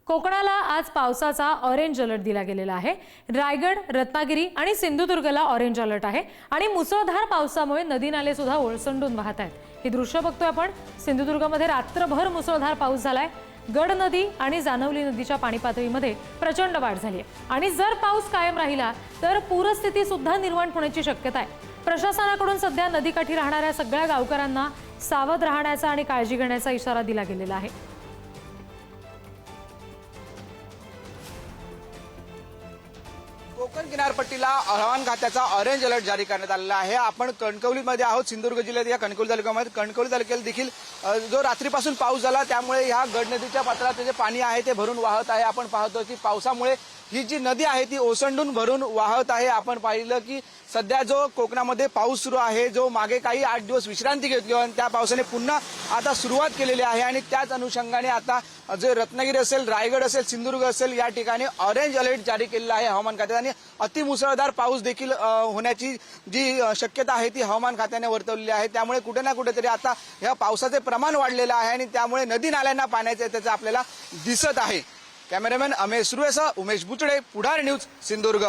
कोकणाला आज पावसाचा ऑरेंज अलर्ट दिला गेलेला आहे। रायगड, रत्नागिरी आणि सिंधुदुर्गला ऑरेंज अलर्ट आहे आणि मुसळधार पावसामुळे नदी नाले सुद्धा ओसंडून वाहत आहेत। ही दृश्य बघतोय आपण। सिंधुदुर्गमध्ये रात्रभर मुसळधार पाऊस झालाय। गड नदी आणि जानवली नदीच्या पाणी पातळीमध्ये प्रचंड वाढ झाली आहे आणि जर पाऊस कायम राहिला तर पूरस्थिती सुद्धा निर्माण होण्याची शक्यता आहे। प्रशासनाकडून सध्या नदीकाठी राहणाऱ्या सगळ्या गावकऱ्यांना सावध राहण्याचा आणि काळजी घेण्याचा इशारा दिला गेलेला आहे। कोकण किनारपट्टीला हवामान खात्याचा ऑरेंज अलर्ट जारी करण्यात आलेला आहे। आपण कणकवलीमध्ये आहोत। सिंधुदुर्ग जिल्ह्यात या कणकवली तालुक्यामध्ये कणकवली तालुक्यात देखील जो रात्रीपासून पाऊस झाला त्यामुळे ह्या गड नदीच्या पात्रात जे पाणी आहे ते भरून वाहत आहे। आपण पाहतो की पावसामुळे ही जी नदी आहे ती ओसंडून भरून वाहत आहे। आपण पाहिलं की सध्या जो कोकणामध्ये पाऊस सुरू आहे, जो मागे काही 8 दिवस विश्रांती घेतली आणि त्या पावसाने पुन्हा आता सुरुवात केलेली आहे आणि त्याच अनुषंगाने आता जे रत्नागिरी असेल, रायगड असेल, सिंधुदुर्ग असेल या ठिकाणी ऑरेंज अलर्ट जारी केलेला आहे हवामान खात्याने। अतिमुसळधार पाऊस देखील होण्याची जी शक्यता आहे ती हवामान खात्याने वर्तवलेली आहे। त्यामुळे कुठे ना कुठेतरी आता या पावसाचे प्रमाण वाढलेलं आहे आणि त्यामुळे नदी नाल्यांना पाण्याचे त्याचं आपल्याला दिसत आहे। कॅमेरामॅन अमेश सुर्वेसह उमेश बुचडे, पुढार न्यूज, सिंधुदुर्ग।